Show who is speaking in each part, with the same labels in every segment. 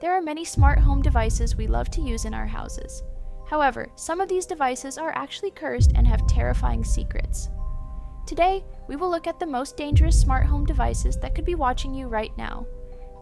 Speaker 1: There are many smart home devices we love to use in our houses. However, some of these devices are actually cursed and have terrifying secrets. Today, we will look at the most dangerous smart home devices that could be watching you right now.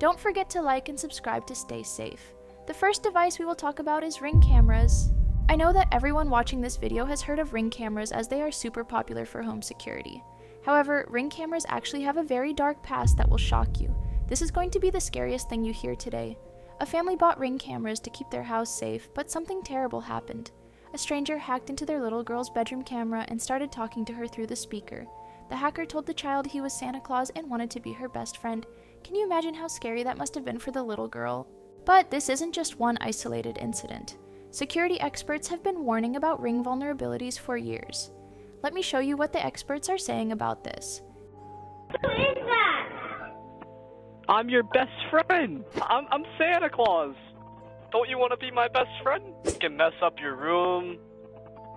Speaker 1: Don't forget to like and subscribe to stay safe. The first device we will talk about is Ring cameras. I know that everyone watching this video has heard of Ring cameras as they are super popular for home security. However, Ring cameras actually have a very dark past that will shock you. This is going to be the scariest thing you hear today. A family bought Ring cameras to keep their house safe, but something terrible happened. A stranger hacked into their little girl's bedroom camera and started talking to her through the speaker. The hacker told the child he was Santa Claus and wanted to be her best friend. Can you imagine how scary that must have been for the little girl? But this isn't just one isolated incident. Security experts have been warning about Ring vulnerabilities for years. Let me show you what the experts are saying about this.
Speaker 2: Who is that?
Speaker 3: I'm your best friend. I'm Santa Claus. Don't you want to be my best friend? You can mess up your room.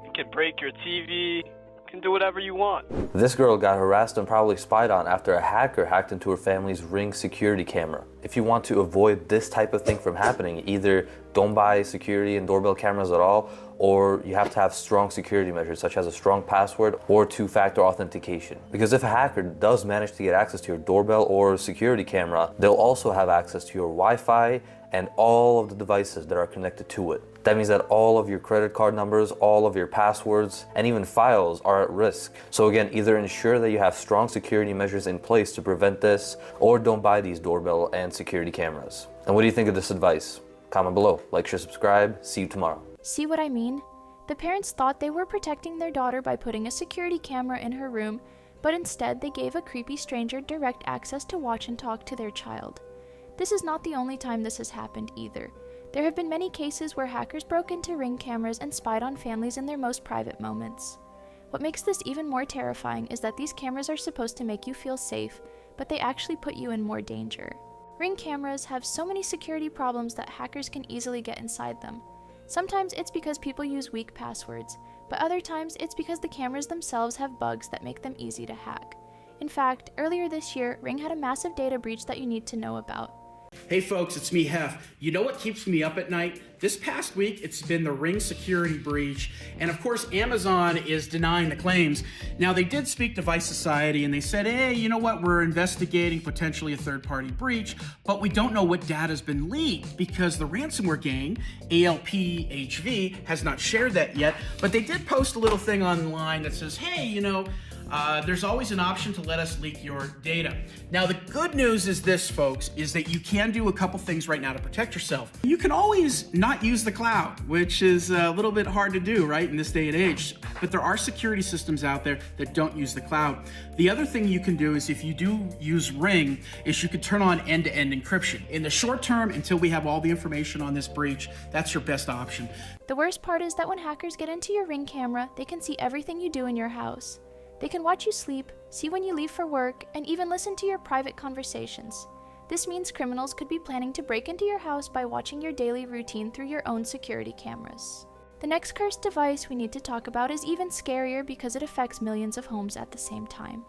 Speaker 3: You can break your TV. You can do whatever you want.
Speaker 4: This girl got harassed and probably spied on after a hacker hacked into her family's Ring security camera. If you want to avoid this type of thing from happening, either don't buy security and doorbell cameras at all, or you have to have strong security measures such as a strong password or two-factor authentication. Because if a hacker does manage to get access to your doorbell or security camera, they'll also have access to your Wi-Fi and all of the devices that are connected to it. That means that all of your credit card numbers, all of your passwords, and even files are at risk. So again, either ensure that you have strong security measures in place to prevent this, or don't buy these doorbell and security cameras. And what do you think of this advice? Comment below, like, share, subscribe. See you tomorrow.
Speaker 1: See what I mean? The parents thought they were protecting their daughter by putting a security camera in her room, but instead they gave a creepy stranger direct access to watch and talk to their child. This is not the only time this has happened either. There have been many cases where hackers broke into Ring cameras and spied on families in their most private moments. What makes this even more terrifying is that these cameras are supposed to make you feel safe, but they actually put you in more danger. Ring cameras have so many security problems that hackers can easily get inside them. Sometimes it's because people use weak passwords, but other times it's because the cameras themselves have bugs that make them easy to hack. In fact, earlier this year, Ring had a massive data breach that you need to know about.
Speaker 5: Hey folks, it's me, Hef. You know what keeps me up at night? This past week, it's been the Ring security breach, and of course, Amazon is denying the claims. Now, they did speak to Vice Society, and they said, hey, you know what, we're investigating potentially a third-party breach, but we don't know what data's been leaked, because the ransomware gang, ALPHV, has not shared that yet, but they did post a little thing online that says, hey, you know, there's always an option to let us leak your data. Now, the good news is this, folks, is that you can do a couple things right now to protect yourself. You can always not use the cloud, which is a little bit hard to do, right, in this day and age. But there are security systems out there that don't use the cloud. The other thing you can do is, if you do use Ring, is you can turn on end-to-end encryption. In the short term, until we have all the information on this breach, that's your best option.
Speaker 1: The worst part is that when hackers get into your Ring camera, they can see everything you do in your house. They can watch you sleep, see when you leave for work, and even listen to your private conversations. This means criminals could be planning to break into your house by watching your daily routine through your own security cameras. The next cursed device we need to talk about is even scarier because it affects millions of homes at the same time.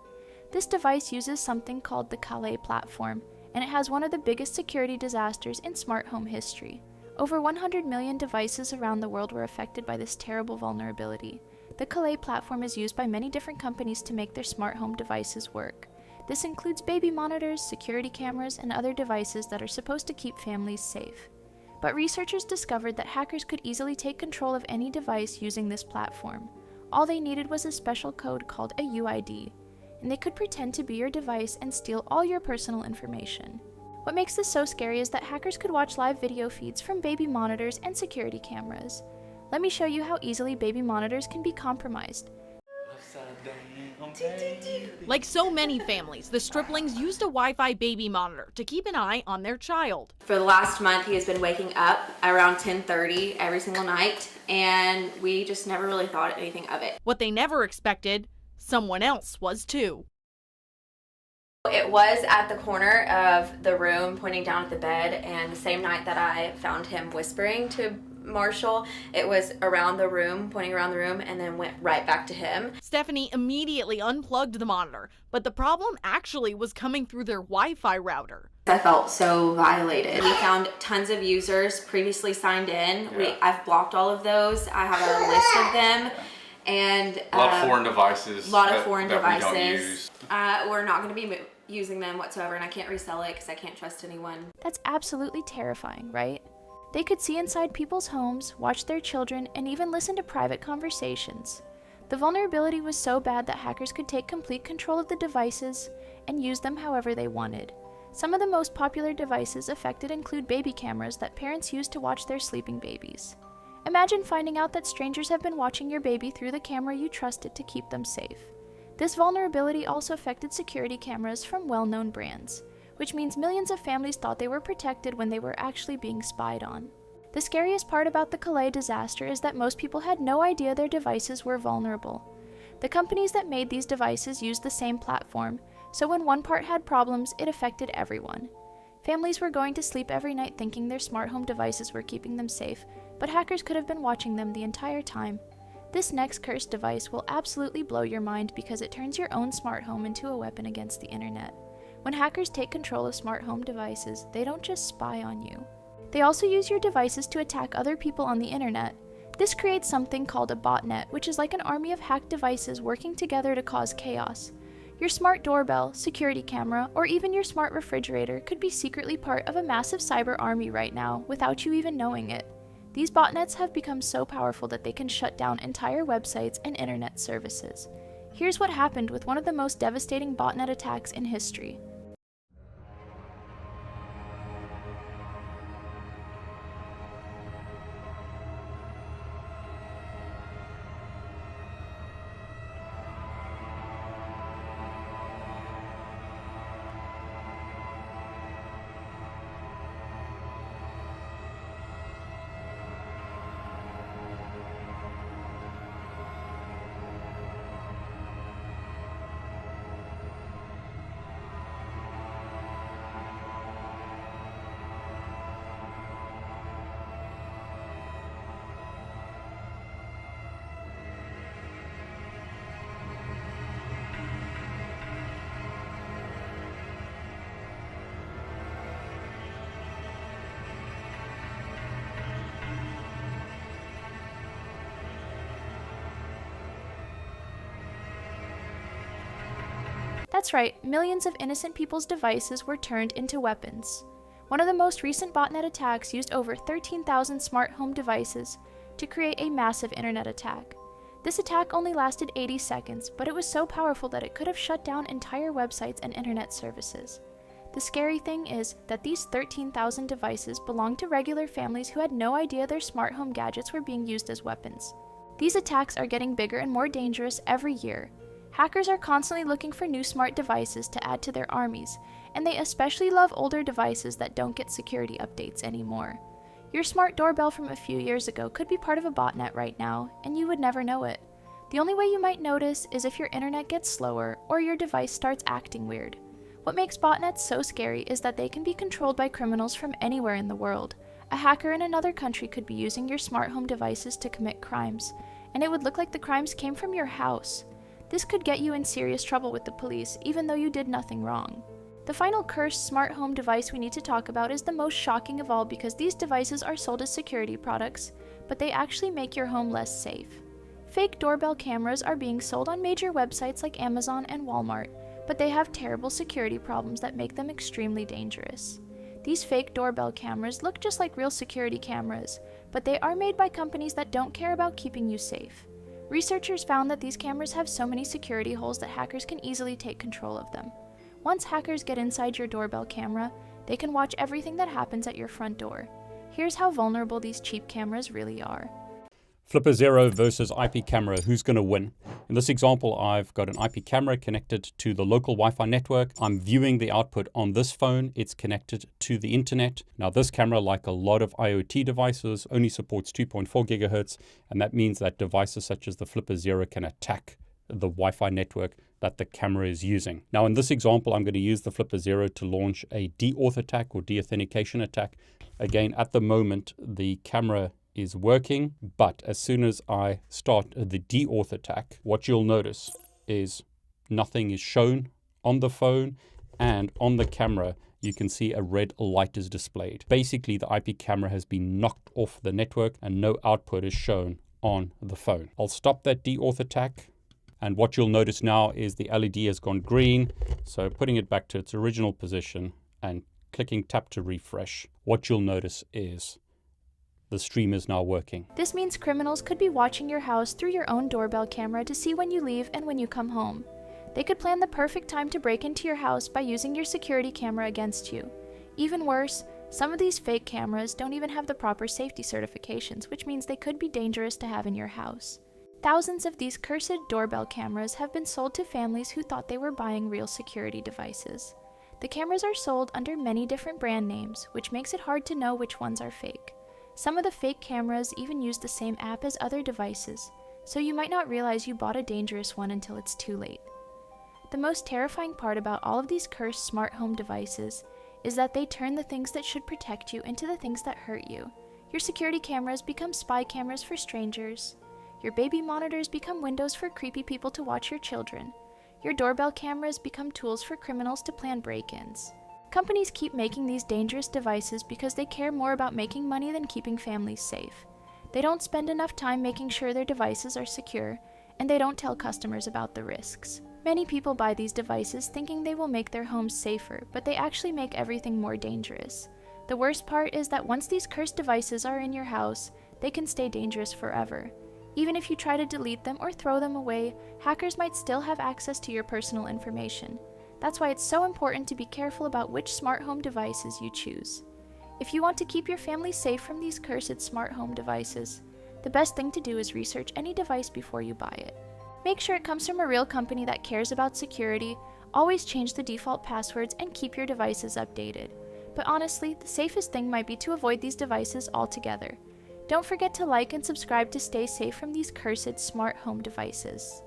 Speaker 1: This device uses something called the Calais platform, and it has one of the biggest security disasters in smart home history. Over 100 million devices around the world were affected by this terrible vulnerability. The Calais platform is used by many different companies to make their smart home devices work. This includes baby monitors, security cameras, and other devices that are supposed to keep families safe. But researchers discovered that hackers could easily take control of any device using this platform. All they needed was a special code called a UID, and they could pretend to be your device and steal all your personal information. What makes this so scary is that hackers could watch live video feeds from baby monitors and security cameras. Let me show you how easily baby monitors can be compromised.
Speaker 6: Like so many families, the striplings used a Wi-Fi baby monitor to keep an eye on their child.
Speaker 7: For the last month, he has been waking up around 10:30 every single night, and we just never really thought anything of it.
Speaker 6: What they never expected, someone else was too.
Speaker 7: It was at the corner of the room, pointing down at the bed, and the same night that I found him whispering to Marshall, it was around the room, pointing around the room, and then went right back to him.
Speaker 6: Stephanie immediately unplugged the monitor, but the problem actually was coming through their Wi-Fi router.
Speaker 7: I felt so violated. We found tons of users previously signed in. I've blocked all of those. I have a list of them. And
Speaker 8: a lot of foreign devices.
Speaker 7: A lot of foreign
Speaker 8: that
Speaker 7: devices.
Speaker 8: We don't use.
Speaker 7: We're not going to be using them whatsoever, and I can't resell it because I can't trust anyone.
Speaker 1: That's absolutely terrifying, right? They could see inside people's homes, watch their children, and even listen to private conversations. The vulnerability was so bad that hackers could take complete control of the devices and use them however they wanted. Some of the most popular devices affected include baby cameras that parents use to watch their sleeping babies. Imagine finding out that strangers have been watching your baby through the camera you trusted to keep them safe. This vulnerability also affected security cameras from well-known brands, which means millions of families thought they were protected when they were actually being spied on. The scariest part about the Calais disaster is that most people had no idea their devices were vulnerable. The companies that made these devices used the same platform, so when one part had problems, it affected everyone. Families were going to sleep every night thinking their smart home devices were keeping them safe, but hackers could have been watching them the entire time. This next cursed device will absolutely blow your mind because it turns your own smart home into a weapon against the internet. When hackers take control of smart home devices, they don't just spy on you. They also use your devices to attack other people on the internet. This creates something called a botnet, which is like an army of hacked devices working together to cause chaos. Your smart doorbell, security camera, or even your smart refrigerator could be secretly part of a massive cyber army right now without you even knowing it. These botnets have become so powerful that they can shut down entire websites and internet services. Here's what happened with one of the most devastating botnet attacks in history. That's right, millions of innocent people's devices were turned into weapons. One of the most recent botnet attacks used over 13,000 smart home devices to create a massive internet attack. This attack only lasted 80 seconds, but it was so powerful that it could have shut down entire websites and internet services. The scary thing is that these 13,000 devices belonged to regular families who had no idea their smart home gadgets were being used as weapons. These attacks are getting bigger and more dangerous every year. Hackers are constantly looking for new smart devices to add to their armies, and they especially love older devices that don't get security updates anymore. Your smart doorbell from a few years ago could be part of a botnet right now, and you would never know it. The only way you might notice is if your internet gets slower or your device starts acting weird. What makes botnets so scary is that they can be controlled by criminals from anywhere in the world. A hacker in another country could be using your smart home devices to commit crimes, and it would look like the crimes came from your house. This could get you in serious trouble with the police, even though you did nothing wrong. The final cursed smart home device we need to talk about is the most shocking of all because these devices are sold as security products, but they actually make your home less safe. Fake doorbell cameras are being sold on major websites like Amazon and Walmart, but they have terrible security problems that make them extremely dangerous. These fake doorbell cameras look just like real security cameras, but they are made by companies that don't care about keeping you safe. Researchers found that these cameras have so many security holes that hackers can easily take control of them. Once hackers get inside your doorbell camera, they can watch everything that happens at your front door. Here's how vulnerable these cheap cameras really are.
Speaker 9: Flipper Zero versus IP camera, who's going to win? In this example, I've got an IP camera connected to the local Wi-Fi network. I'm viewing the output on this phone. It's connected to the internet. Now this camera, like a lot of IoT devices, only supports 2.4 gigahertz, and that means that devices such as the Flipper Zero can attack the Wi-Fi network that the camera is using. Now in this example, I'm going to use the Flipper Zero to launch a deauth attack or deauthentication attack. Again, at the moment, the camera is working, but as soon as I start the deauth attack, what you'll notice is nothing is shown on the phone, and on the camera you can see a red light is displayed. Basically, the IP camera has been knocked off the network and no output is shown on the phone. I'll stop that deauth attack. And what you'll notice now is the LED has gone green. So putting it back to its original position and clicking tap to refresh, what you'll notice is the stream is now working.
Speaker 1: This means criminals could be watching your house through your own doorbell camera to see when you leave and when you come home. They could plan the perfect time to break into your house by using your security camera against you. Even worse, some of these fake cameras don't even have the proper safety certifications, which means they could be dangerous to have in your house. Thousands of these cursed doorbell cameras have been sold to families who thought they were buying real security devices. The cameras are sold under many different brand names, which makes it hard to know which ones are fake. Some of the fake cameras even use the same app as other devices, so you might not realize you bought a dangerous one until it's too late. The most terrifying part about all of these cursed smart home devices is that they turn the things that should protect you into the things that hurt you. Your security cameras become spy cameras for strangers. Your baby monitors become windows for creepy people to watch your children. Your doorbell cameras become tools for criminals to plan break-ins. Companies keep making these dangerous devices because they care more about making money than keeping families safe. They don't spend enough time making sure their devices are secure, and they don't tell customers about the risks. Many people buy these devices thinking they will make their homes safer, but they actually make everything more dangerous. The worst part is that once these cursed devices are in your house, they can stay dangerous forever. Even if you try to delete them or throw them away, hackers might still have access to your personal information. That's why it's so important to be careful about which smart home devices you choose. If you want to keep your family safe from these cursed smart home devices, the best thing to do is research any device before you buy it. Make sure it comes from a real company that cares about security, always change the default passwords, and keep your devices updated. But honestly, the safest thing might be to avoid these devices altogether. Don't forget to like and subscribe to stay safe from these cursed smart home devices.